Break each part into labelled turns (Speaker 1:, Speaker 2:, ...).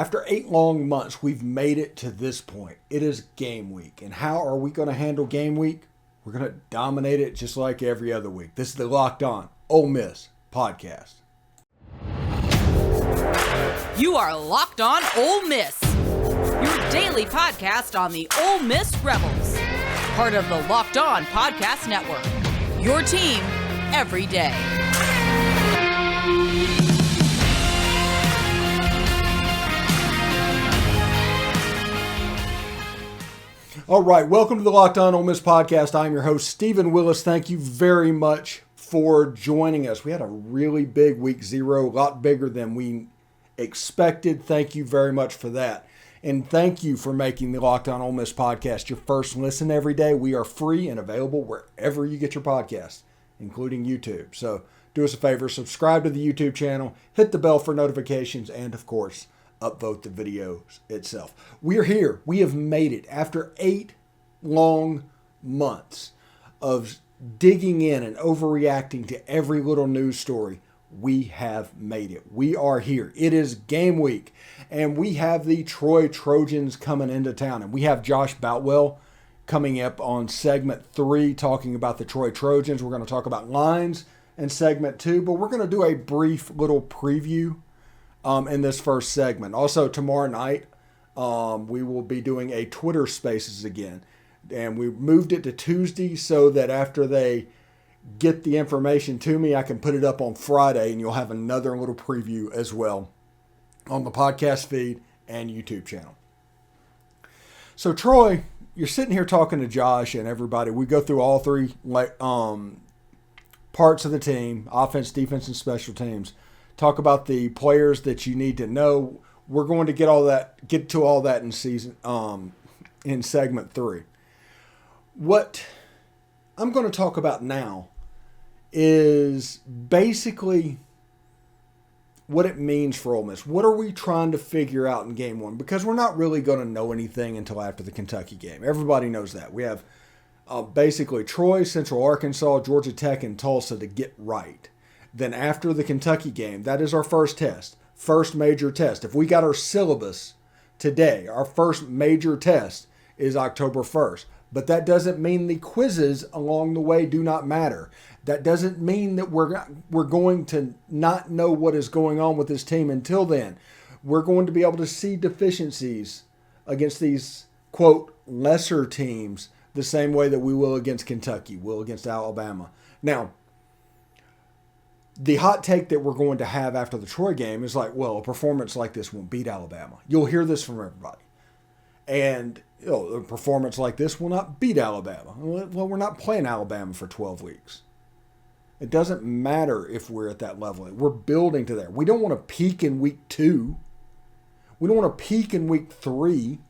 Speaker 1: After 8 long months, we've made it to this point. It is game week. And how are we going to handle game week? We're going to dominate it just like every other week. This is the Locked On Ole Miss podcast.
Speaker 2: You are Locked On Ole Miss, your daily podcast on the Ole Miss Rebels. Part of the Locked On Podcast Network, your team every day.
Speaker 1: All right, welcome to the Locked On Ole Miss podcast. I'm your host, Stephen Willis. Thank you very much for joining us. We had a really big week 0, a lot bigger than we expected. Thank you very much for that. And thank you for making the Locked On Ole Miss podcast your first listen every day. We are free and available wherever you get your podcasts, including YouTube. So do us a favor, subscribe to the YouTube channel, hit the bell for notifications, and of course, upvote the videos itself. We're here. We have made it. After 8 long months of digging in and overreacting to every little news story, we have made it. We are here. It is game week, and we have the Troy Trojans coming into town, and we have Josh Boutwell coming up on segment 3 talking about the Troy Trojans. We're going to talk about lines in segment 2, but we're going to do a brief little preview in this first segment. Also, tomorrow night, we will be doing a Twitter Spaces again. And we moved it to Tuesday so that after they get the information to me, I can put it up on Friday, and you'll have another little preview as well on the podcast feed and YouTube channel. So, Troy, you're sitting here talking to Josh and everybody. We go through all 3 parts of the team, offense, defense, and special teams. Talk about the players that you need to know. We're going to get to all that in segment 3. What I'm going to talk about now is basically what it means for Ole Miss. What are we trying to figure out in game 1? Because we're not really going to know anything until after the Kentucky game. Everybody knows that. We have basically Troy, Central Arkansas, Georgia Tech, and Tulsa to get right. Then after the Kentucky game, that is our first test, first major test. If we got our syllabus today, our first major test is October 1st. But that doesn't mean the quizzes along the way do not matter. That doesn't mean that we're going to not know what is going on with this team until then. We're going to be able to see deficiencies against these, quote, lesser teams the same way that we will against Kentucky, will against Alabama. Now, the hot take that we're going to have after the Troy game is like, well, a performance like this won't beat Alabama. You'll hear this from everybody. And a performance like this will not beat Alabama. Well, we're not playing Alabama for 12 weeks. It doesn't matter if we're at that level. We're building to there. We don't want to peak in week 2. We don't want to peak in week 3.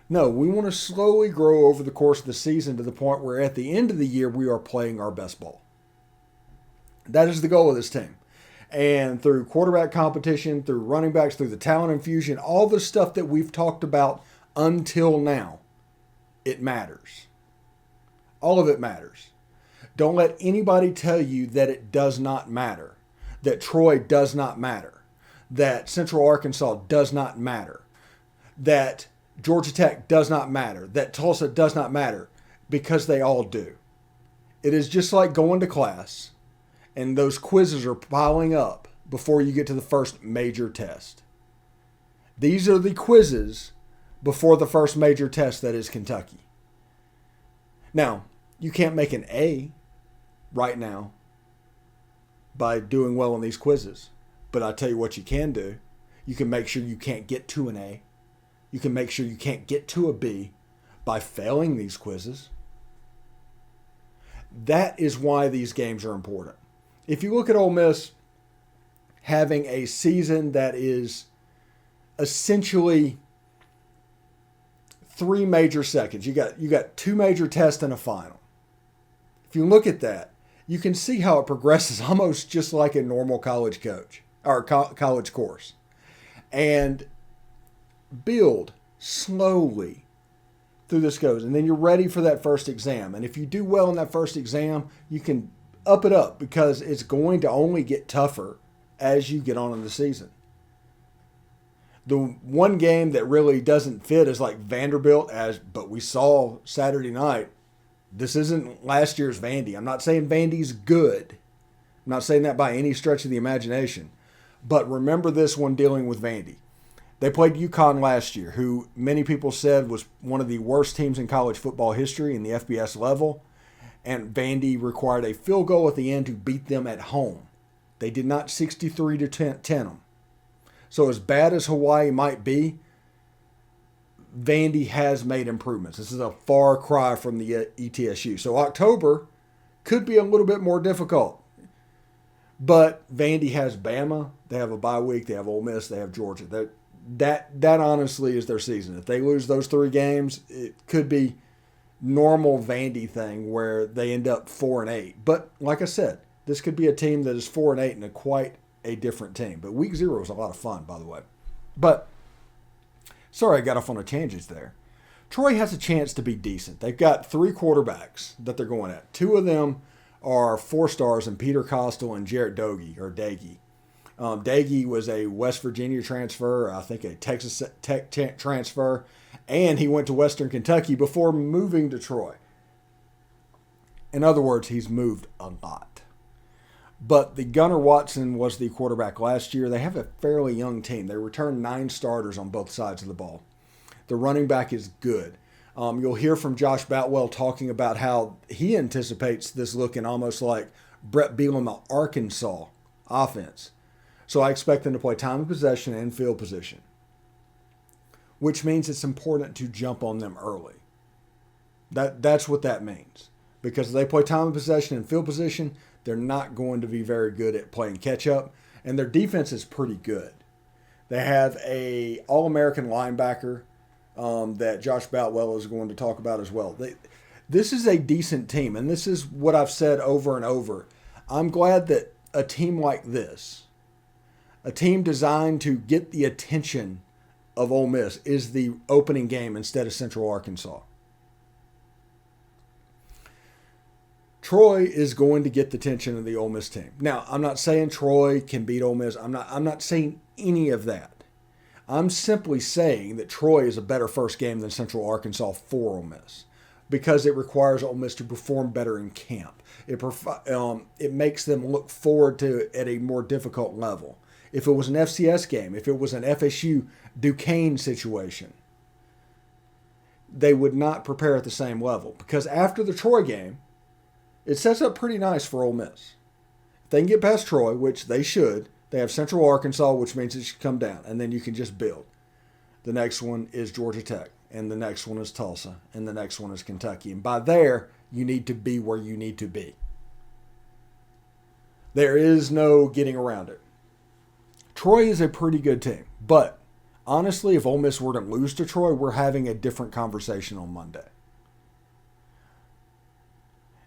Speaker 1: No, we want to slowly grow over the course of the season to the point where at the end of the year, we are playing our best ball. That is the goal of this team. And through quarterback competition, through running backs, through the talent infusion, all the stuff that we've talked about until now, it matters. All of it matters. Don't let anybody tell you that it does not matter, that Troy does not matter, that Central Arkansas does not matter, that Georgia Tech does not matter, that Tulsa does not matter, because they all do. It is just like going to class, and those quizzes are piling up before you get to the first major test. These are the quizzes before the first major test, that is Kentucky. Now, you can't make an A right now by doing well in these quizzes. But I'll tell you what you can do. You can make sure you can't get to an A. You can make sure you can't get to a B by failing these quizzes. That is why these games are important. If you look at Ole Miss having a season that is essentially 3 major sections, you got 2 major tests and a final. If you look at that, you can see how it progresses almost just like a normal college coach or college course, and build slowly through this goes, and then you're ready for that first exam. And if you do well in that first exam, you can up it up because it's going to only get tougher as you get on in the season. The one game that really doesn't fit is like Vanderbilt, but we saw Saturday night, this isn't last year's Vandy. I'm not saying Vandy's good. I'm not saying that by any stretch of the imagination. But remember this one dealing with Vandy. They played UConn last year, who many people said was one of the worst teams in college football history in the FBS level. And Vandy required a field goal at the end to beat them at home. They did not 63-10 them. So as bad as Hawaii might be, Vandy has made improvements. This is a far cry from the ETSU. So October could be a little bit more difficult. But Vandy has Bama. They have a bye week. They have Ole Miss. They have Georgia. That honestly is their season. If they lose those 3 games, it could be normal Vandy thing where they end up 4-8. But like I said, this could be a team that is 4-8 and quite a different team. But week 0 was a lot of fun, by the way. But sorry, I got off on a tangent there. Troy has a chance to be decent. They've got 3 quarterbacks that they're going at. 2 of them are 4-stars in Peter Costal and Jarrett Doege. Doege was a West Virginia transfer, I think a Texas Tech transfer, and he went to Western Kentucky before moving to Troy. In other words, he's moved a lot. But the Gunnar Watson was the quarterback last year. They have a fairly young team. They returned 9 starters on both sides of the ball. The running back is good. You'll hear from Josh Boutwell talking about how he anticipates this looking almost like Brett Bielema Arkansas offense. So I expect them to play time of possession and field position, which means it's important to jump on them early. That's what that means. Because if they play time of possession and field position, they're not going to be very good at playing catch-up, and their defense is pretty good. They have a All-American linebacker that Josh Boutwell is going to talk about as well. This is a decent team, and this is what I've said over and over. I'm glad that a team like this, a team designed to get the attention of Ole Miss, is the opening game instead of Central Arkansas. Troy is going to get the attention of the Ole Miss team. Now, I'm not saying Troy can beat Ole Miss. I'm not saying any of that. I'm simply saying that Troy is a better first game than Central Arkansas for Ole Miss because it requires Ole Miss to perform better in camp. It makes them look forward to it at a more difficult level. If it was an FCS game, if it was an FSU Duquesne situation, they would not prepare at the same level because after the Troy game, it sets up pretty nice for Ole Miss. If they can get past Troy, which they should, they have Central Arkansas, which means it should come down, and then you can just build. The next one is Georgia Tech, and the next one is Tulsa, and the next one is Kentucky. And by there, you need to be where you need to be. There is no getting around it. Troy is a pretty good team, but honestly, if Ole Miss were to lose to Troy, we're having a different conversation on Monday.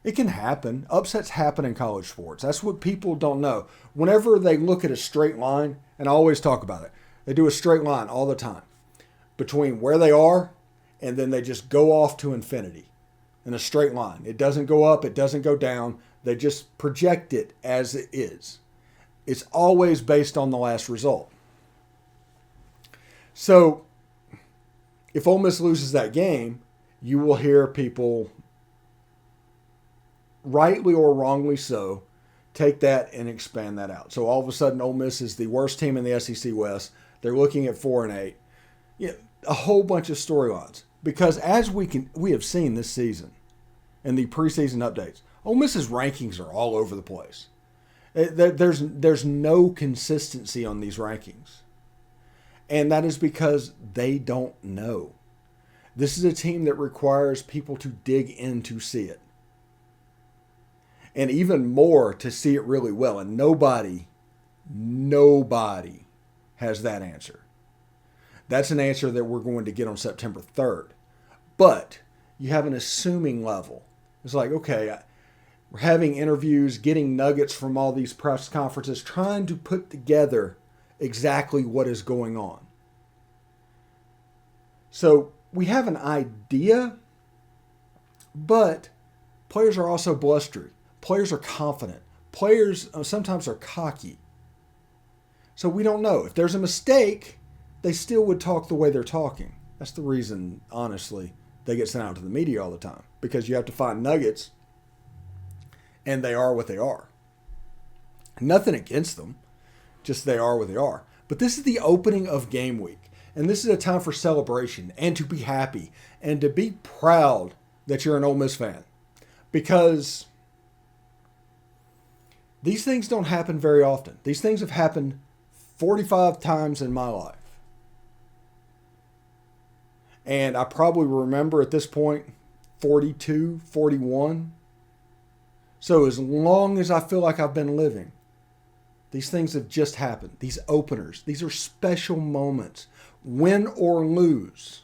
Speaker 1: It can happen. Upsets happen in college sports. That's what people don't know. Whenever they look at a straight line, and I always talk about it, they do a straight line all the time between where they are and then they just go off to infinity in a straight line. It doesn't go up. It doesn't go down. They just project it as it is. It's always based on the last result. So if Ole Miss loses that game, you will hear people, rightly or wrongly so, take that and expand that out. So all of a sudden, Ole Miss is the worst team in the SEC West. They're looking at 4-8. Yeah, a whole bunch of storylines. Because as we have seen this season in the preseason updates, Ole Miss's rankings are all over the place. There's no consistency on these rankings. And that is because they don't know. This is a team that requires people to dig in to see it. And even more to see it really well. And nobody has that answer. That's an answer that we're going to get on September 3rd. But you have an assuming level. It's like, okay, we're having interviews, getting nuggets from all these press conferences, trying to put together exactly what is going on. So we have an idea, but players are also blustery. Players are confident. Players sometimes are cocky. So we don't know. If there's a mistake, they still would talk the way they're talking. That's the reason, honestly, they get sent out to the media all the time, because you have to find nuggets, and they are what they are. Nothing against them, just they are what they are. But this is the opening of game week, and this is a time for celebration and to be happy and to be proud that you're an Ole Miss fan, because these things don't happen very often. These things have happened 45 times in my life. And I probably remember at this point 42, 41. So as long as I feel like I've been living, these things have just happened. These openers, these are special moments. Win or lose.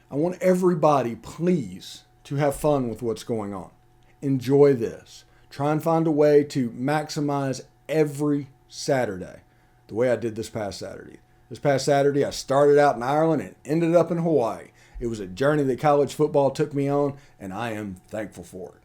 Speaker 1: I want everybody, please, to have fun with what's going on. Enjoy this. Try and find a way to maximize every Saturday, the way I did this past Saturday. This past Saturday, I started out in Ireland and ended up in Hawaii. It was a journey that college football took me on, and I am thankful for it.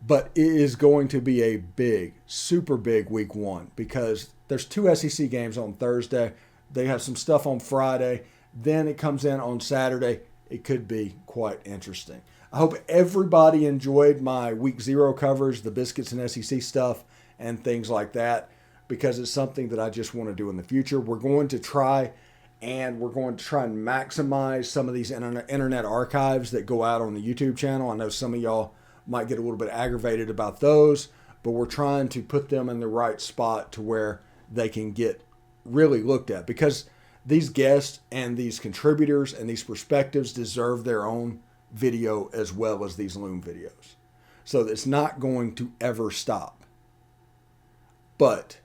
Speaker 1: But it is going to be a big, super big week one, because there's 2 SEC games on Thursday. They have some stuff on Friday. Then it comes in on Saturday. It could be quite interesting. I hope everybody enjoyed my week 0 coverage, the biscuits and SEC stuff, and things like that, because it's something that I just want to do in the future. We're going to try and maximize some of these internet archives that go out on the YouTube channel. I know some of y'all might get a little bit aggravated about those, but we're trying to put them in the right spot to where they can get really looked at, because these guests and these contributors and these perspectives deserve their own video as well as these Loom videos. So it's not going to ever stop. But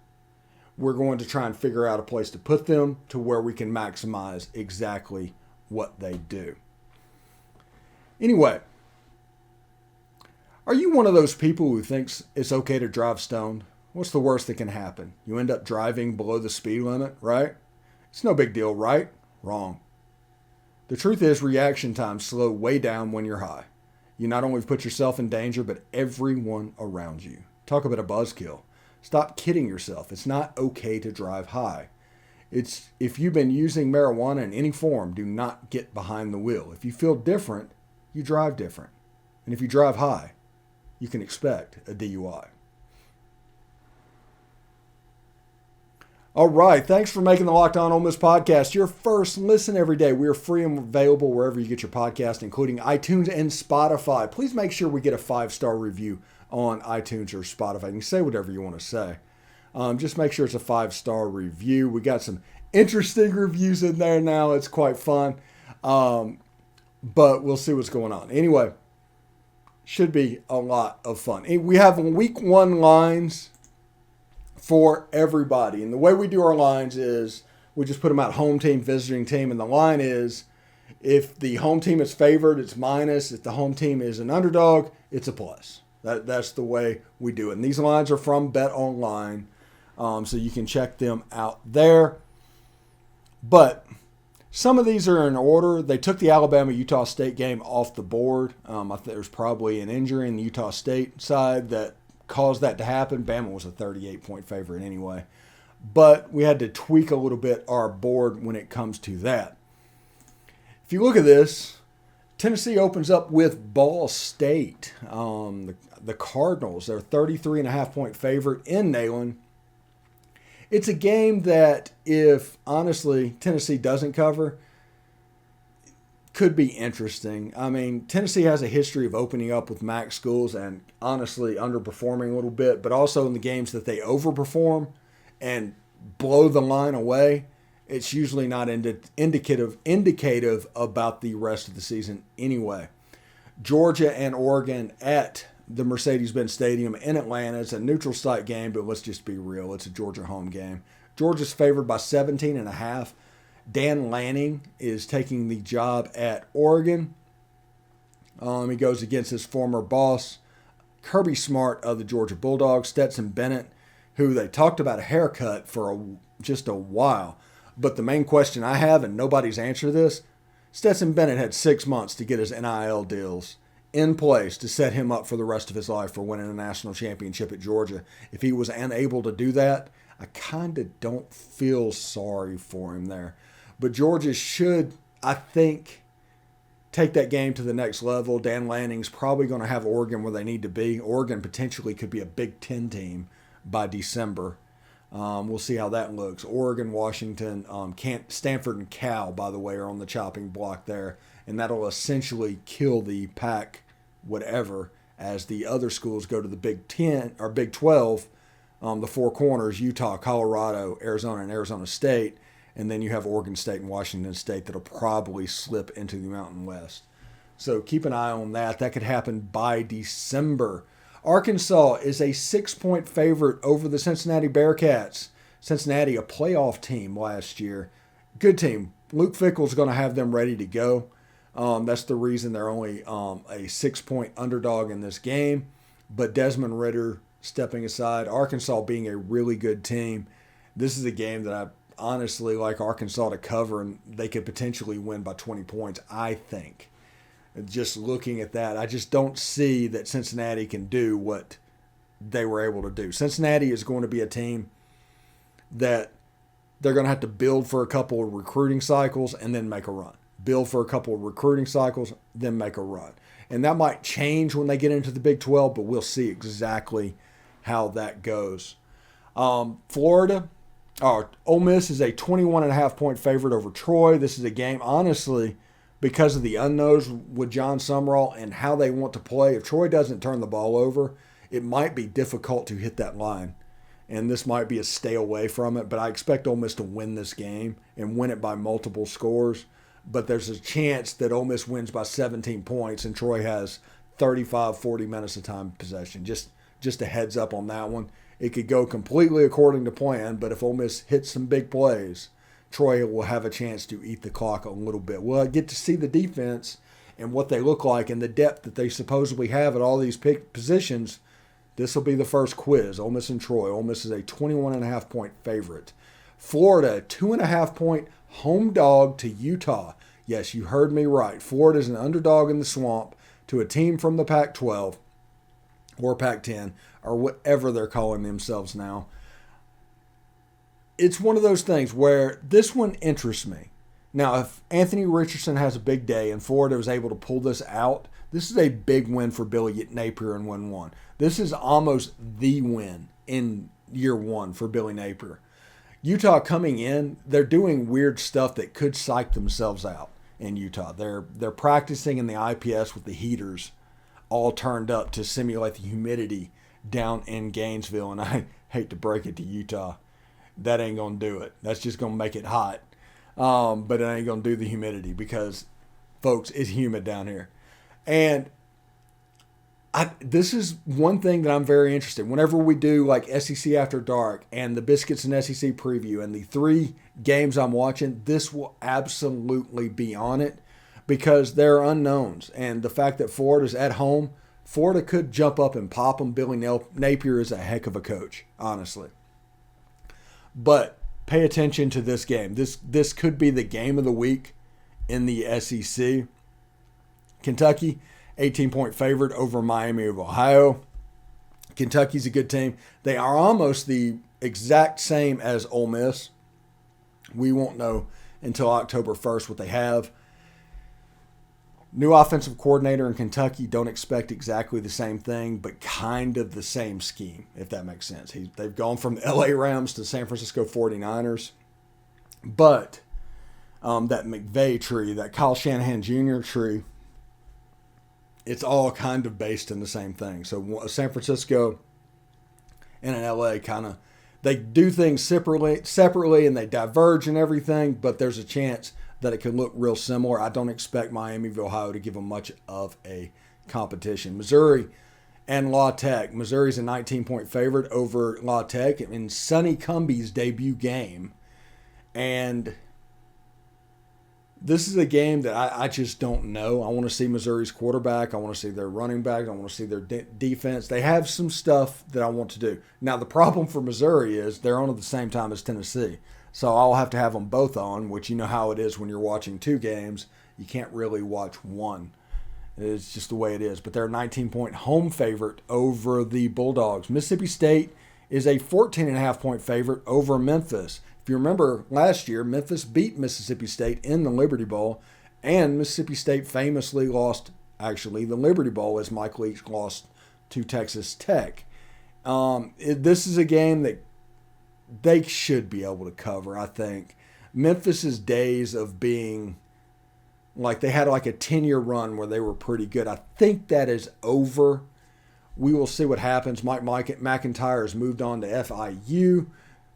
Speaker 1: we're going to try and figure out a place to put them to where we can maximize exactly what they do. Anyway, are you one of those people who thinks it's okay to drive stoned? What's the worst that can happen? You end up driving below the speed limit, right? It's no big deal, right? Wrong. The truth is, reaction times slow way down when you're high. You not only put yourself in danger, but everyone around you. Talk about a buzzkill. Stop kidding yourself. It's not okay to drive high. If you've been using marijuana in any form, do not get behind the wheel. If you feel different, you drive different. And if you drive high, you can expect a DUI. All right. Thanks for making the Locked On Ole Miss podcast your first listen every day. We are free and available wherever you get your podcast, including iTunes and Spotify. Please make sure we get a 5-star review on iTunes or Spotify. You can say whatever you want to say. Just make sure it's a 5-star review. We got some interesting reviews in there now. It's quite fun. But we'll see what's going on. Anyway, should be a lot of fun. We have week 1 lines for everybody. And the way we do our lines is we just put them out: home team, visiting team. And the line is, if the home team is favored, it's minus. If the home team is an underdog, it's a plus. That's the way we do it. And these lines are from BetOnline, so you can check them out there. But some of these are in order. They took the Alabama-Utah State game off the board. I think there's probably an injury in the Utah State side that caused that to happen. Bama was a 38-point favorite anyway. But we had to tweak a little bit our board when it comes to that. If you look at this, Tennessee opens up with Ball State. The Cardinals, they're 33.5-point favorite in Neyland. It's a game that, if honestly Tennessee doesn't cover, could be interesting. I mean, Tennessee has a history of opening up with MAC schools and honestly underperforming a little bit, but also in the games that they overperform and blow the line away, it's usually not indicative about the rest of the season anyway. Georgia and Oregon at the Mercedes-Benz Stadium in Atlanta. It's a neutral site game, but let's just be real. It's a Georgia home game. Georgia's favored by 17.5. Dan Lanning is taking the job at Oregon. He goes against his former boss, Kirby Smart of the Georgia Bulldogs. Stetson Bennett, who they talked about a haircut for just a while. But the main question I have, and nobody's answered this, Stetson Bennett had 6 months to get his NIL deals in place to set him up for the rest of his life for winning a national championship at Georgia. If he was unable to do that, I kind of don't feel sorry for him there. But Georgia should, I think, take that game to the next level. Dan Lanning's probably going to have Oregon where they need to be. Oregon potentially could be a Big Ten team by December. We'll see how that looks. Oregon, Washington, Stanford, and Cal, by the way, are on the chopping block there. And that'll essentially kill the Pac whatever as the other schools go to the Big 10 or Big 12, the four corners, Utah, Colorado, Arizona, and Arizona State. And then you have Oregon State and Washington State that'll probably slip into the Mountain West. So keep an eye on that. That could happen by December. Arkansas is a 6-point favorite over the Cincinnati Bearcats. Cincinnati, a playoff team last year. Good team. Luke Fickell's going to have them ready to go. That's the reason they're only a 6-point underdog in this game. But Desmond Ridder stepping aside, Arkansas being a really good team. This is a game that I honestly like Arkansas to cover, and they could potentially win by 20 points, I think. Just looking at that, I just don't see that Cincinnati can do what they were able to do. Cincinnati is going to be a team that they're going to have to build for a couple of recruiting cycles and then make a run. Build for a couple of recruiting cycles, then make a run. And that might change when they get into the Big 12, but we'll see exactly how that goes. Ole Miss is a 21.5-point favorite over Troy. This is a game, honestly, because of the unknowns with John Sumrall and how they want to play. If Troy doesn't turn the ball over, it might be difficult to hit that line. And this might be a stay away from it. But I expect Ole Miss to win this game and win it by multiple scores. But there's a chance that Ole Miss wins by 17 points and Troy has 35, 40 minutes of time possession. Just a heads up on that one. It could go completely according to plan, but if Ole Miss hits some big plays, Troy will have a chance to eat the clock a little bit. We'll get to see the defense and what they look like and the depth that they supposedly have at all these positions. This will be the first quiz, Ole Miss and Troy. Ole Miss is a 21.5-point favorite. Florida, 2.5-point home dog to Utah. Yes, you heard me right. Florida is an underdog in the swamp to a team from the Pac-12 or Pac-10 or whatever they're calling themselves now. It's one of those things where this one interests me. Now, if Anthony Richardson has a big day and Florida was able to pull this out, this is a big win for Billy Napier in win one. This is almost the win in year one for Billy Napier. Utah coming in, they're doing weird stuff that could psych themselves out in Utah. They're practicing in the IPS with the heaters all turned up to simulate the humidity down in Gainesville. And I hate to break it to Utah. That ain't going to do it. That's just going to make it hot. But it ain't going to do the humidity because, folks, it's humid down here. And this is one thing that I'm very interested in. Whenever we do like SEC After Dark and the Biscuits and SEC preview and the 3 games I'm watching, this will absolutely be on it because there are unknowns. And the fact that Florida's at home, Florida could jump up and pop them. Billy Napier is a heck of a coach, honestly. But pay attention to this game. This could be the game of the week in the SEC. Kentucky, 18-point favorite over Miami of Ohio. Kentucky's a good team. They are almost the exact same as Ole Miss. We won't know until October 1st what they have. New offensive coordinator in Kentucky. Don't expect exactly the same thing, but kind of the same scheme, if that makes sense. They've gone from the LA Rams to San Francisco 49ers. But that McVay tree, that Kyle Shanahan Jr. tree, it's all kind of based in the same thing. So San Francisco and in LA they do things separately and they diverge and everything, but there's a chance that it could look real similar. I don't expect Miami of Ohio to give them much of a competition. Missouri and La Tech. Missouri's a 19-point favorite over La Tech in Sonny Cumbie's debut game. And this is a game that I just don't know. I want to see Missouri's quarterback. I want to see their running back. I want to see their defense. They have some stuff that I want to do. Now, the problem for Missouri is they're on at the same time as Tennessee. So I'll have to have them both on, which you know how it is when you're watching 2 games. You can't really watch one. It's just the way it is. But they're a 19-point home favorite over the Bulldogs. Mississippi State is a 14.5-point favorite over Memphis. If you remember last year, Memphis beat Mississippi State in the Liberty Bowl, and Mississippi State famously lost, actually, the Liberty Bowl as Mike Leach lost to Texas Tech. This is a game that they should be able to cover, I think. Memphis's days of being like they had like a 10-year run where they were pretty good, I think that is over. We will see what happens. Mike McIntyre has moved on to FIU.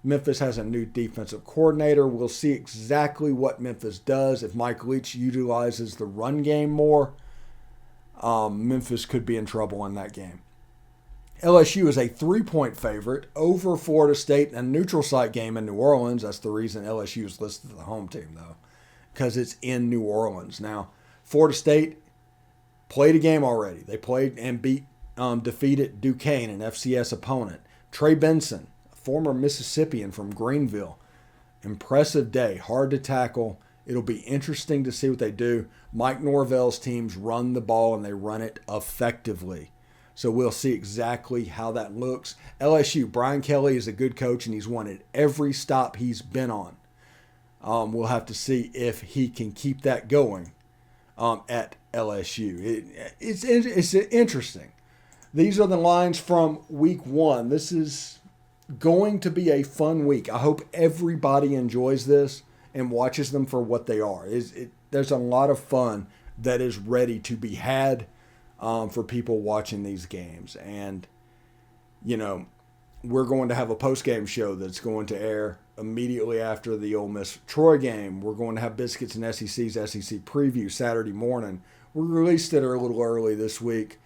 Speaker 1: Memphis has a new defensive coordinator. We'll see exactly what Memphis does. If Mike Leach utilizes the run game more, Memphis could be in trouble in that game. LSU is a 3-point favorite over Florida State in a neutral site game in New Orleans. That's the reason LSU is listed as the home team, though, because it's in New Orleans. Now, Florida State played a game already. They played and defeated Duquesne, an FCS opponent. Trey Benson, a former Mississippian from Greenville. Impressive day, hard to tackle. It'll be interesting to see what they do. Mike Norvell's teams run the ball, and they run it effectively. So we'll see exactly how that looks. LSU, Brian Kelly is a good coach, and he's won at every stop he's been on. We'll have to see if he can keep that going at LSU. It's interesting. These are the lines from week 1. This is going to be a fun week. I hope everybody enjoys this and watches them for what they are. There's a lot of fun that is ready to be had for people watching these games. And, you know, we're going to have a post-game show that's going to air immediately after the Ole Miss Troy game. We're going to have Biscuits and SEC's SEC preview Saturday morning. We released it a little early this week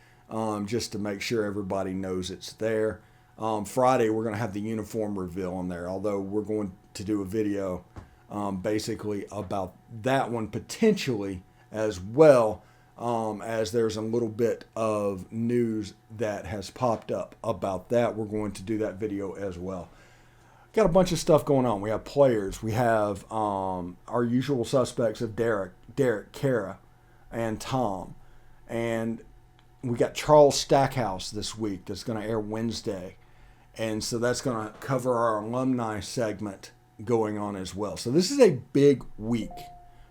Speaker 1: just to make sure everybody knows it's there. Friday, we're going to have the uniform reveal on there, although we're going to do a video basically about that one potentially as well, as there's a little bit of news that has popped up about that. We're going to do that video as well. Got a bunch of stuff going on. We have players. We have our usual suspects of Derek, Kara, and Tom. And we got Charles Stackhouse this week that's going to air Wednesday. And so that's going to cover our alumni segment going on as well. So this is a big week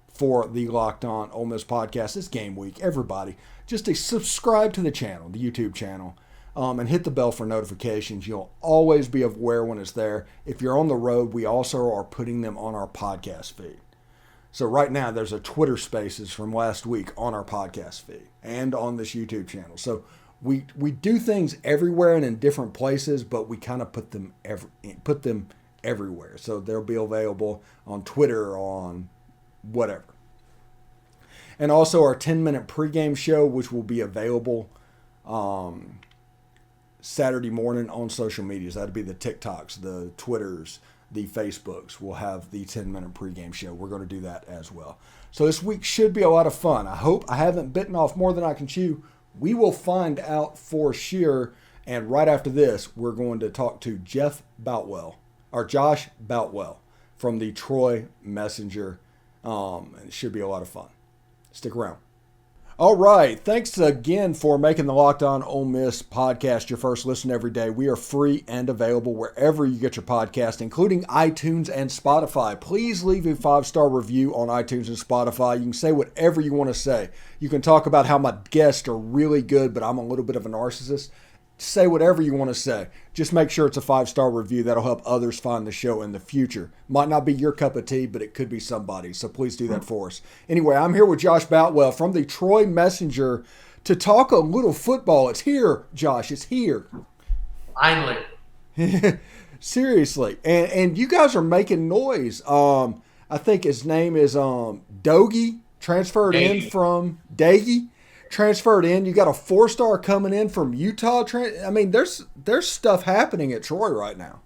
Speaker 1: for the Locked On Ole Miss podcast. It's game week. Everybody, just subscribe to the channel, the YouTube channel, and hit the bell for notifications. You'll always be aware when it's there. If you're on the road, we also are putting them on our podcast feed. So right now, there's a Twitter Spaces from last week on our podcast feed and on this YouTube channel. So we do things everywhere and in different places, but we kind of put them everywhere. So they'll be available on Twitter, on whatever. And also our 10-minute pregame show, which will be available Saturday morning on social medias. That'll be the TikToks, the Twitters, the Facebooks. We'll have the 10-minute pregame show. We're going to do that as well. So this week should be a lot of fun. I hope I haven't bitten off more than I can chew. We will find out for sure. And right after this, we're going to talk to Josh Boutwell from the Troy Messenger. It should be a lot of fun. Stick around. All right. Thanks again for making the Locked On Ole Miss podcast your first listen every day. We are free and available wherever you get your podcast, including iTunes and Spotify. Please leave a 5-star review on iTunes and Spotify. You can say whatever you want to say. You can talk about how my guests are really good, but I'm a little bit of a narcissist. Say whatever you want to say. Just make sure it's a 5-star review. That'll help others find the show in the future. Might not be your cup of tea, but it could be somebody. So please do that for us. Anyway, I'm here with Josh Boutwell from the Troy Messenger to talk a little football. It's here, Josh. It's here.
Speaker 3: Finally.
Speaker 1: Seriously. And you guys are making noise. I think his name is Dogie, transferred in from Daggy. Transferred in. You got a 4-star coming in from Utah. I mean, there's stuff happening at Troy right now.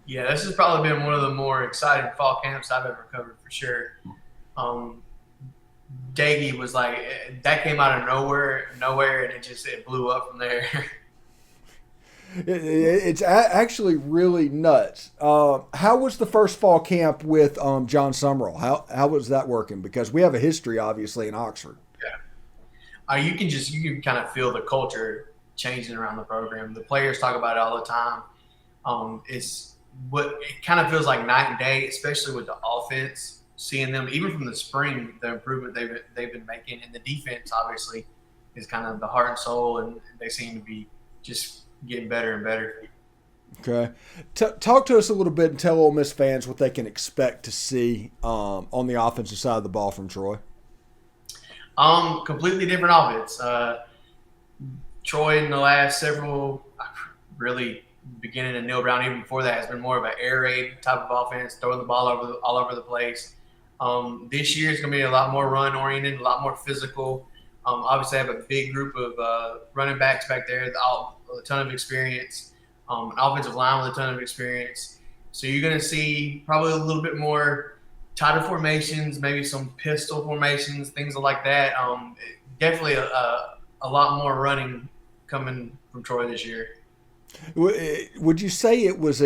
Speaker 3: Yeah, this has probably been one of the more exciting fall camps I've ever covered for sure. Daggy was like, that came out of nowhere, and it blew up from there.
Speaker 1: It's actually really nuts. How was the first fall camp with John Summerall? How was that working? Because we have a history, obviously, in Oxford.
Speaker 3: You can kind of feel the culture changing around the program. The players talk about it all the time. It's what it kind of feels like night and day, especially with the offense. Seeing them even from the spring, the improvement they've been making, and the defense obviously is kind of the heart and soul, and they seem to be just getting better and better.
Speaker 1: Okay. Talk to us a little bit and tell Ole Miss fans what they can expect to see on the offensive side of the ball from Troy.
Speaker 3: Completely different offense. Troy in the last several, really beginning of Neil Brown, even before that, has been more of an air raid type of offense, throwing the ball all over the place. This year is going to be a lot more run oriented, a lot more physical. Obviously, I have a big group of running backs back there, a ton of experience. An offensive line with a ton of experience. So you're going to see probably a little bit more tighter formations, maybe some pistol formations, things like that. Definitely a lot more running coming from Troy this year.
Speaker 1: Would you say it's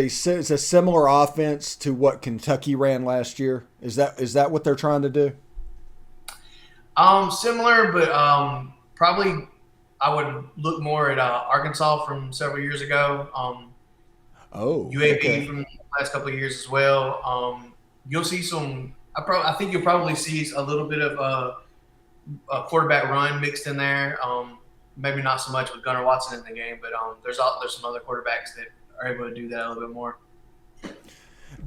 Speaker 1: a similar offense to what Kentucky ran last year? Is that what they're trying to do?
Speaker 3: Similar, but probably I would look more at Arkansas from several years ago. UAB
Speaker 1: okay.
Speaker 3: from the last couple of years as well. You'll see some. I think you'll probably see a little bit of a quarterback run mixed in there. Maybe not so much with Gunnar Watson in the game, but there's some other quarterbacks that are able to do that a little bit more.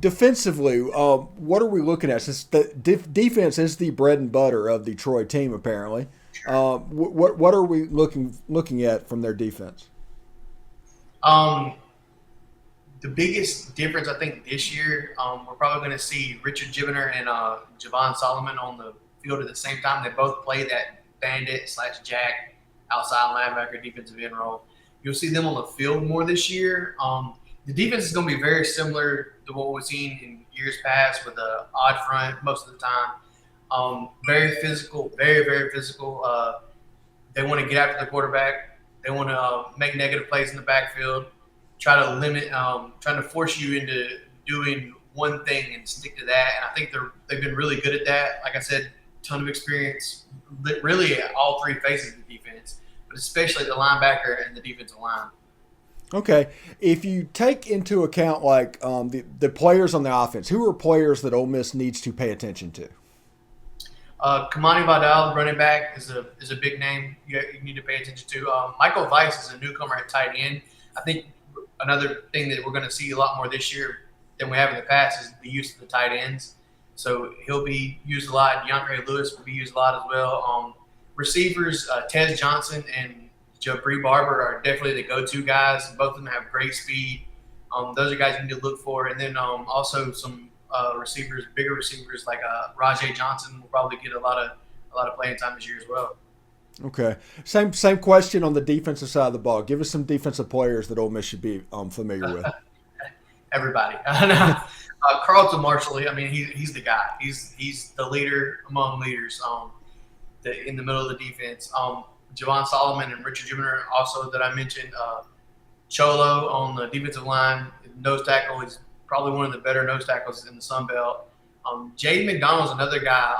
Speaker 1: Defensively, what are we looking at? Since the defense is the bread and butter of the Troy team, apparently, what are we looking at from their defense?
Speaker 3: The biggest difference, I think, this year, we're probably going to see Richard Gibner and Javon Solomon on the field at the same time. They both play that bandit/jack outside linebacker defensive end role. You'll see them on the field more this year. The defense is going to be very similar to what we've seen in years past with an odd front most of the time. Very physical, very, very physical. They want to get after the quarterback. They want to make negative plays in the backfield, try to limit, trying to force you into doing one thing and stick to that. And I think they've been really good at that. Like I said, ton of experience, really at all three phases of the defense, but especially the linebacker and the defensive line.
Speaker 1: Okay, if you take into account like the players on the offense, who are players that Ole Miss needs to pay attention to?
Speaker 3: Kamani Vidal, running back, is a big name you need to pay attention to. Michael Weiss is a newcomer at tight end. I think another thing that we're going to see a lot more this year than we have in the past is the use of the tight ends. So he'll be used a lot. DeAndre Lewis will be used a lot as well. Receivers, Tez Johnson and Jabri Barber are definitely the go-to guys. Both of them have great speed. Those are guys you need to look for. And then also some receivers, bigger receivers like Rajay Johnson will probably get a lot of playing time this year as well.
Speaker 1: Okay. Same question on the defensive side of the ball. Give us some defensive players that Ole Miss should be familiar with.
Speaker 3: Everybody. Carlton Marshall, I mean, he's the guy. He's the leader among leaders in the middle of the defense. Javon Solomon and Richard Gibner also that I mentioned. Cholo on the defensive line, nose tackle. He's probably one of the better nose tackles in the Sun Belt. Jaden McDonald's another guy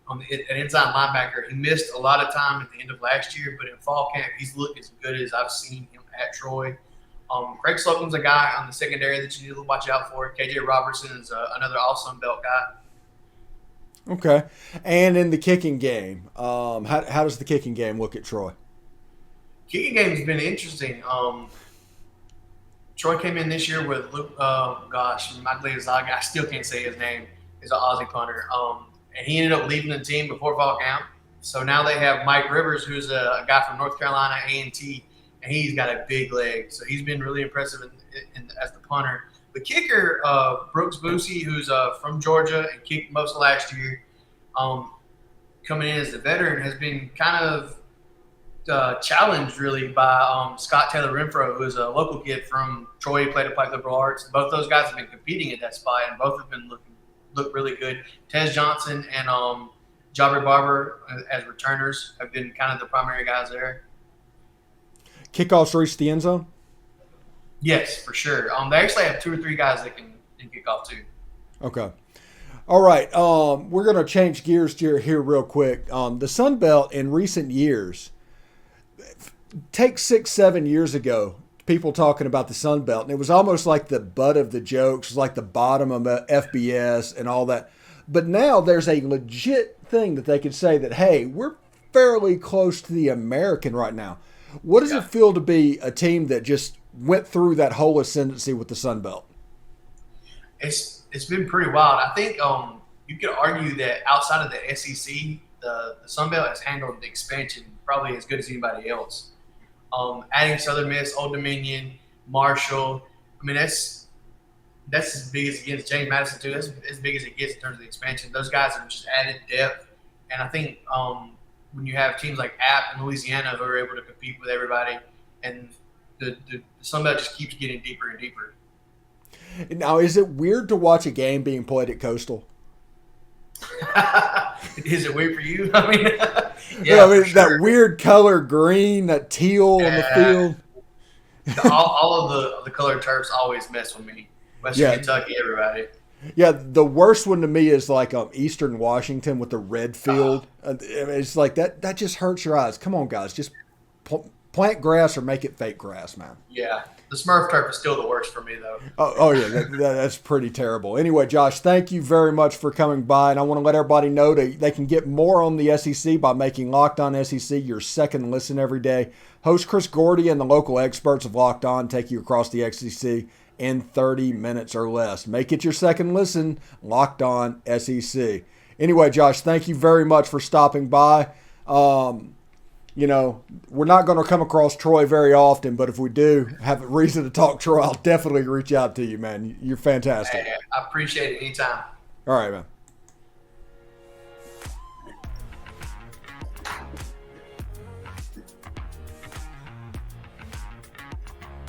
Speaker 3: an inside linebacker. He missed a lot of time at the end of last year, but in fall camp, he's looked as good as I've seen him at Troy. Craig Slocum's a guy on the secondary that you need to watch out for. KJ Robertson is another all-Sun Belt guy.
Speaker 1: Okay. And in the kicking game, how does the kicking game look at Troy?
Speaker 3: Kicking game has been interesting. Troy came in this year with Luke, I still can't say his name. He's an Aussie punter. And he ended up leaving the team before fall camp. So now they have Mike Rivers, who's a guy from North Carolina A&T, and he's got a big leg. So he's been really impressive as the punter. The kicker, Brooks Boosie, who's from Georgia and kicked most of last year, coming in as the veteran, has been kind of challenged really by Scott Taylor Renfro, who is a local kid from Troy, played at Pike Liberal Arts. Both those guys have been competing at that spot, and both have been look really good. Tez Johnson and Jabri Barber as returners have been kind of the primary guys there.
Speaker 1: Kickoffs reach the end zone?
Speaker 3: Yes, for sure. They actually have 2 or 3 guys that can kick off too.
Speaker 1: Okay. All right. We're going to change gears here real quick. The Sun Belt in recent years, take 6-7 years ago, people talking about the Sun Belt, and it was almost like the butt of the jokes, like the bottom of FBS and all that. But now there's a legit thing that they could say that, hey, we're fairly close to the American right now. What does it feel to be a team that just went through that whole ascendancy with the Sun Belt?
Speaker 3: It's been pretty wild. I think you could argue that outside of the SEC, the Sun Belt has handled the expansion probably as good as anybody else. Adding Southern Miss, Old Dominion, Marshall. I mean, that's as big as it gets. James Madison too. That's as big as it gets in terms of the expansion. Those guys have just added depth, and I think when you have teams like App and Louisiana who are able to compete with everybody, and the Sun Belt just keeps getting deeper and deeper.
Speaker 1: Now, is it weird to watch a game being played at Coastal?
Speaker 3: Is it weird for you? I mean,
Speaker 1: yeah, I mean that weird color green, that teal on the field.
Speaker 3: all of the colored turfs always mess with me. Western Kentucky, everybody.
Speaker 1: Yeah, the worst one to me is like Eastern Washington with the red field. It's like that just hurts your eyes. Come on, guys, just plant grass or make it fake grass, man.
Speaker 3: Yeah. The Smurf turf is still the worst for me, though.
Speaker 1: Oh yeah, that's pretty terrible. Anyway, Josh, thank you very much for coming by, and I want to let everybody know that they can get more on the SEC by making Locked On SEC your second listen every day. Host Chris Gordy and the local experts of Locked On take you across the SEC in 30 minutes or less. Make it your second listen, Locked On SEC. Anyway, Josh, thank you very much for stopping by. You know, we're not going to come across Troy very often, but if we do have a reason to talk Troy, I'll definitely reach out to you, man. You're fantastic.
Speaker 3: Hey, I appreciate it anytime.
Speaker 1: All right, man.